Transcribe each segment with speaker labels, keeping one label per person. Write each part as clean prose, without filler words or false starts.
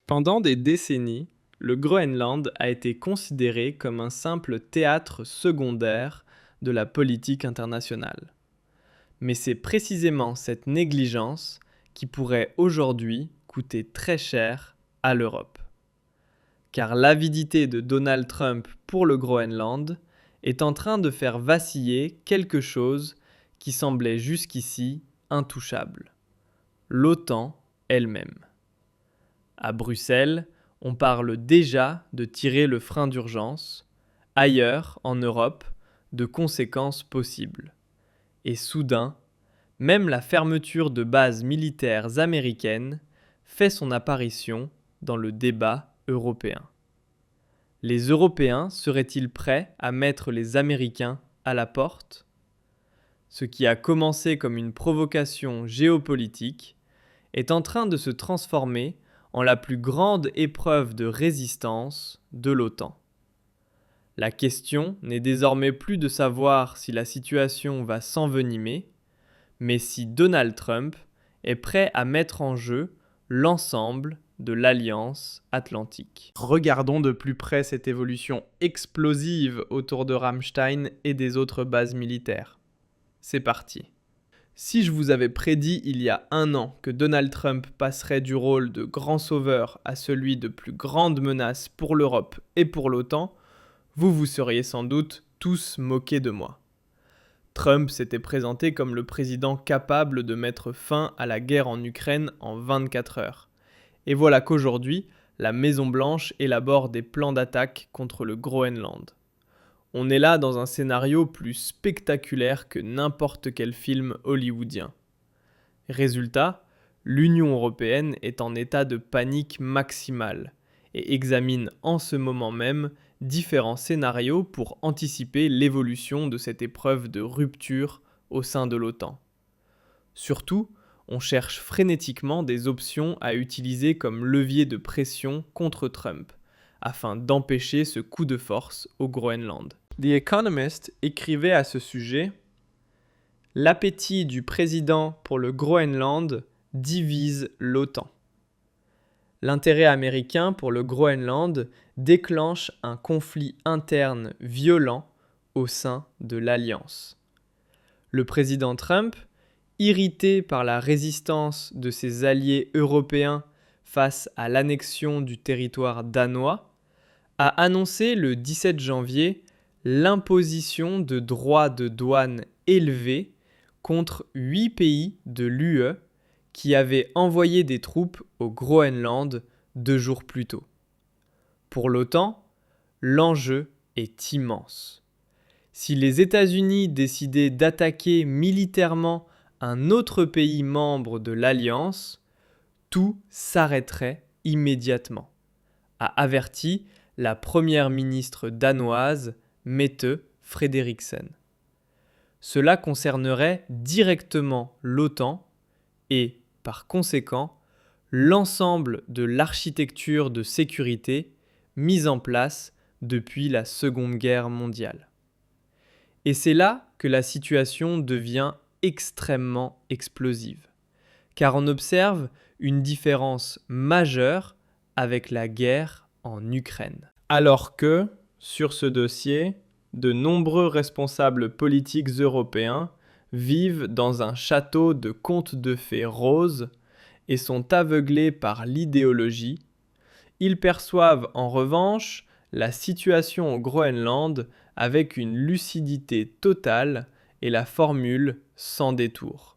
Speaker 1: Pendant des décennies, le Groenland a été considéré comme un simple théâtre secondaire de la politique internationale. Mais c'est précisément cette négligence qui pourrait aujourd'hui coûter très cher à l'Europe. Car l'avidité de Donald Trump pour le Groenland est en train de faire vaciller quelque chose qui semblait jusqu'ici intouchable: l'OTAN elle-même. À Bruxelles, on parle déjà de tirer le frein d'urgence. Ailleurs, en Europe, de conséquences possibles. Et soudain, même la fermeture de bases militaires américaines fait son apparition dans le débat européen. Les Européens seraient-ils prêts à mettre les Américains à la porte ? Ce qui a commencé comme une provocation géopolitique est en train de se transformer en la plus grande épreuve de résistance de l'OTAN. La question n'est désormais plus de savoir si la situation va s'envenimer, mais si Donald Trump est prêt à mettre en jeu l'ensemble de l'Alliance Atlantique. Regardons de plus près cette évolution explosive autour de Ramstein et des autres bases militaires. C'est parti. Si je vous avais prédit il y a un an que Donald Trump passerait du rôle de grand sauveur à celui de plus grande menace pour l'Europe et pour l'OTAN, vous vous seriez sans doute tous moqués de moi. Trump s'était présenté comme le président capable de mettre fin à la guerre en Ukraine en 24 heures. Et voilà qu'aujourd'hui, la Maison-Blanche élabore des plans d'attaque contre le Groenland. On est là dans un scénario plus spectaculaire que n'importe quel film hollywoodien. Résultat, l'Union européenne est en état de panique maximale et examine en ce moment même différents scénarios pour anticiper l'évolution de cette épreuve de rupture au sein de l'OTAN. Surtout, on cherche frénétiquement des options à utiliser comme levier de pression contre Trump, afin d'empêcher ce coup de force au Groenland. The Economist écrivait à ce sujet: « L'appétit du président pour le Groenland divise l'OTAN. L'intérêt américain pour le Groenland déclenche un conflit interne violent au sein de l'Alliance. Le président Trump, irrité par la résistance de ses alliés européens face à l'annexion du territoire danois, a annoncé le 17 janvier l'imposition de droits de douane élevés contre 8 pays de l'UE qui avaient envoyé des troupes au Groenland 2 jours plus tôt. Pour l'OTAN, l'enjeu est immense. Si les États-Unis décidaient d'attaquer militairement un autre pays membre de l'Alliance, tout s'arrêterait immédiatement, a averti la première ministre danoise Mette Frederiksen. Cela concernerait directement l'OTAN et, par conséquent, l'ensemble de l'architecture de sécurité mise en place depuis la Seconde Guerre mondiale. Et c'est là que la situation devient extrêmement explosive, car on observe une différence majeure avec la guerre en Ukraine. Alors que, sur ce dossier, de nombreux responsables politiques européens vivent dans un château de contes de fées roses et sont aveuglés par l'idéologie, ils perçoivent en revanche la situation au Groenland avec une lucidité totale et la formule sans détour.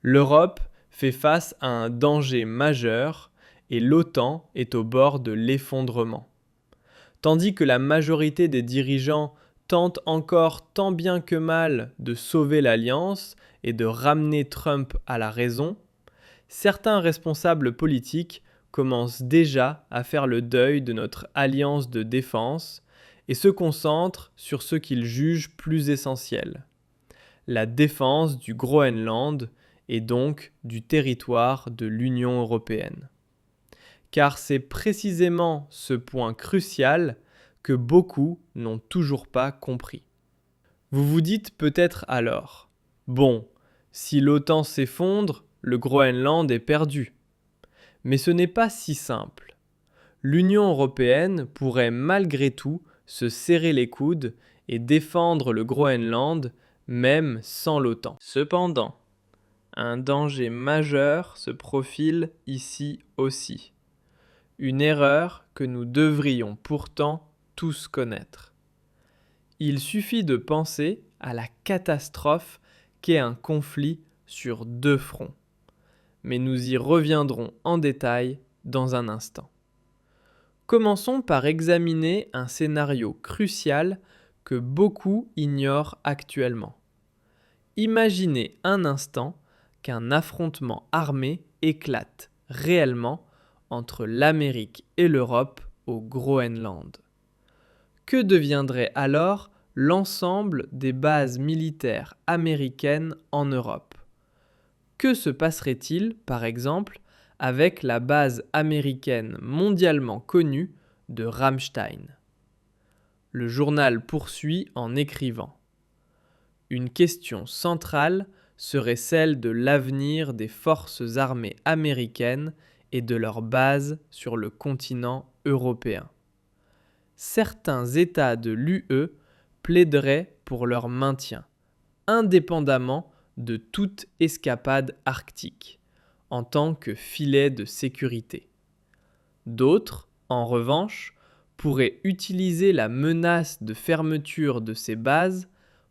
Speaker 1: L'Europe fait face à un danger majeur et l'OTAN est au bord de l'effondrement. Tandis que la majorité des dirigeants tentent encore tant bien que mal de sauver l'Alliance et de ramener Trump à la raison, certains responsables politiques commencent déjà à faire le deuil de notre alliance de défense et se concentrent sur ce qu'ils jugent plus essentiel: la défense du Groenland et donc du territoire de l'Union européenne. Car c'est précisément ce point crucial que beaucoup n'ont toujours pas compris. Vous vous dites peut-être alors: bon, si l'OTAN s'effondre, le Groenland est perdu. Mais ce n'est pas si simple. L'Union européenne pourrait malgré tout se serrer les coudes et défendre le Groenland, même sans l'OTAN. Cependant, un danger majeur se profile ici aussi. Une erreur que nous devrions pourtant tous connaître. Il suffit de penser à la catastrophe qu'est un conflit sur 2 fronts. Mais nous y reviendrons en détail dans un instant. Commençons par examiner un scénario crucial que beaucoup ignorent actuellement. Imaginez un instant qu'un affrontement armé éclate réellement entre l'Amérique et l'Europe au Groenland. Que deviendrait alors l'ensemble des bases militaires américaines en Europe? Que se passerait-il, par exemple, avec la base américaine mondialement connue de Ramstein? Le journal poursuit en écrivant: une question centrale serait celle de l'avenir des forces armées américaines et de leurs bases sur le continent européen. Certains États de l'UE plaideraient pour leur maintien, indépendamment de toute escapade arctique, en tant que filet de sécurité. D'autres, en revanche, pourraient utiliser la menace de fermeture de ces bases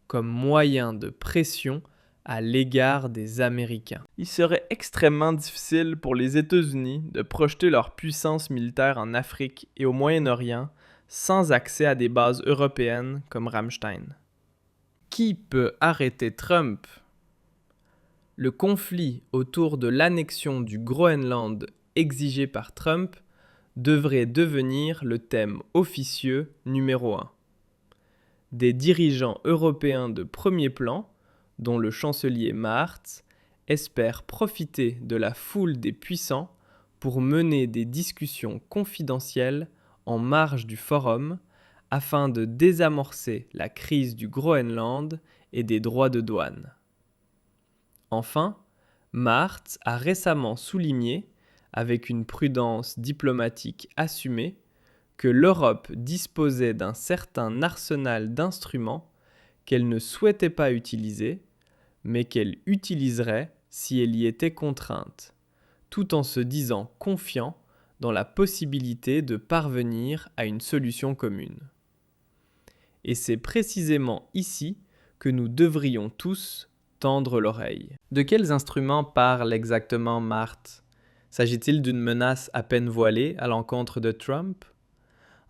Speaker 1: comme moyen de pression à l'égard des Américains. Il serait extrêmement difficile pour les États-Unis de projeter leur puissance militaire en Afrique et au Moyen-Orient sans accès à des bases européennes comme Ramstein. Qui peut arrêter Trump? Le conflit autour de l'annexion du Groenland exigé par Trump devrait devenir le thème officieux numéro 1. Des dirigeants européens de premier plan, dont le chancelier Marz, espèrent profiter de la foule des puissants pour mener des discussions confidentielles en marge du forum afin de désamorcer la crise du Groenland et des droits de douane. Enfin, Marz a récemment souligné, avec une prudence diplomatique assumée, que l'Europe disposait d'un certain arsenal d'instruments qu'elle ne souhaitait pas utiliser, mais qu'elle utiliserait si elle y était contrainte, tout en se disant confiant dans la possibilité de parvenir à une solution commune. Et c'est précisément ici que nous devrions tous tendre l'oreille. De quels instruments parle exactement Marz? S'agit-il d'une menace à peine voilée à l'encontre de Trump?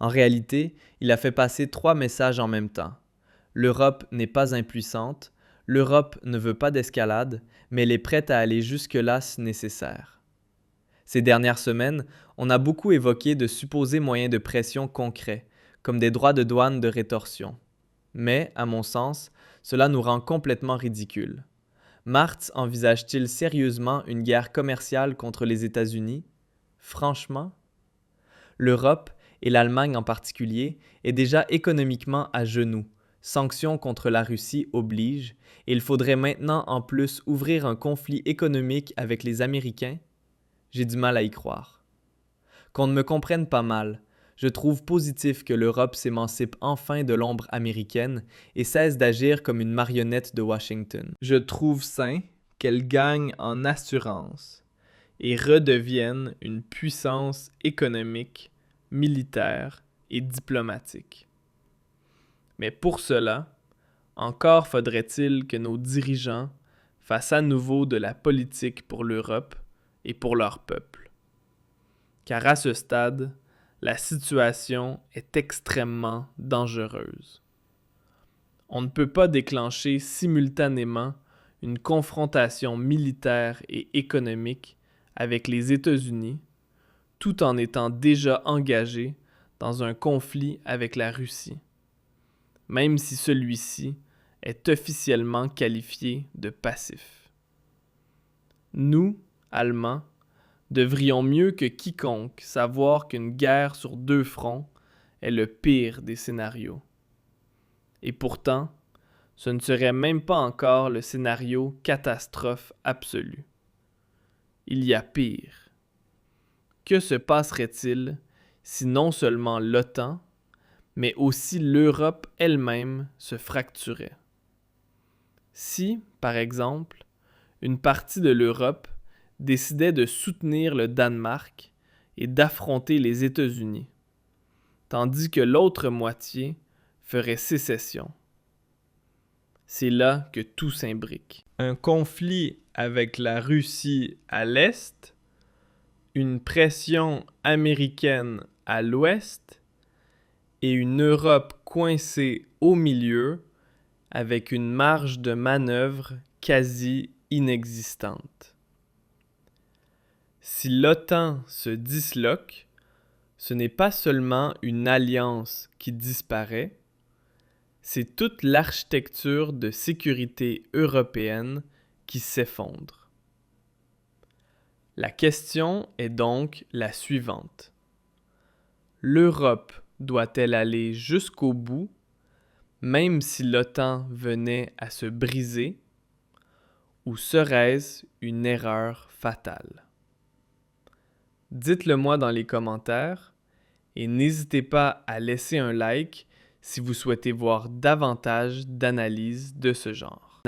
Speaker 1: En réalité, il a fait passer 3 messages en même temps. L'Europe n'est pas impuissante, l'Europe ne veut pas d'escalade, mais elle est prête à aller jusque-là si nécessaire. Ces dernières semaines, on a beaucoup évoqué de supposés moyens de pression concrets, comme des droits de douane de rétorsion. Mais, à mon sens, cela nous rend complètement ridicules. Marz envisage-t-il sérieusement une guerre commerciale contre les États-Unis? Franchement? L'Europe, et l'Allemagne en particulier, est déjà économiquement à genoux. Sanctions contre la Russie obligent, et il faudrait maintenant en plus ouvrir un conflit économique avec les Américains? J'ai du mal à y croire. Qu'on ne me comprenne pas mal, je trouve positif que l'Europe s'émancipe enfin de l'ombre américaine et cesse d'agir comme une marionnette de Washington. Je trouve sain qu'elle gagne en assurance et redevienne une puissance économique, militaire et diplomatique. Mais pour cela, encore faudrait-il que nos dirigeants fassent à nouveau de la politique pour l'Europe et pour leur peuple. Car à ce stade, la situation est extrêmement dangereuse. On ne peut pas déclencher simultanément une confrontation militaire et économique avec les États-Unis, tout en étant déjà engagé dans un conflit avec la Russie, même si celui-ci est officiellement qualifié de passif. Nous, Allemands, devrions mieux que quiconque savoir qu'une guerre sur 2 fronts est le pire des scénarios. Et pourtant, ce ne serait même pas encore le scénario catastrophe absolu. Il y a pire. que se passerait-il si non seulement l'OTAN, mais aussi l'Europe elle-même se fracturait? Si, par exemple, une partie de l'Europe décidait de soutenir le Danemark et d'affronter les États-Unis, tandis que l'autre moitié ferait sécession. C'est là que tout s'imbrique. Un conflit avec la Russie à l'est, une pression américaine à l'ouest et une Europe coincée au milieu avec une marge de manœuvre quasi inexistante. Si l'OTAN se disloque, ce n'est pas seulement une alliance qui disparaît, c'est toute l'architecture de sécurité européenne qui s'effondre. La question est donc la suivante. L'Europe doit-elle aller jusqu'au bout, même si l'OTAN venait à se briser, ou serait-ce une erreur fatale? Dites-le moi dans les commentaires et n'hésitez pas à laisser un like si vous souhaitez voir davantage d'analyses de ce genre.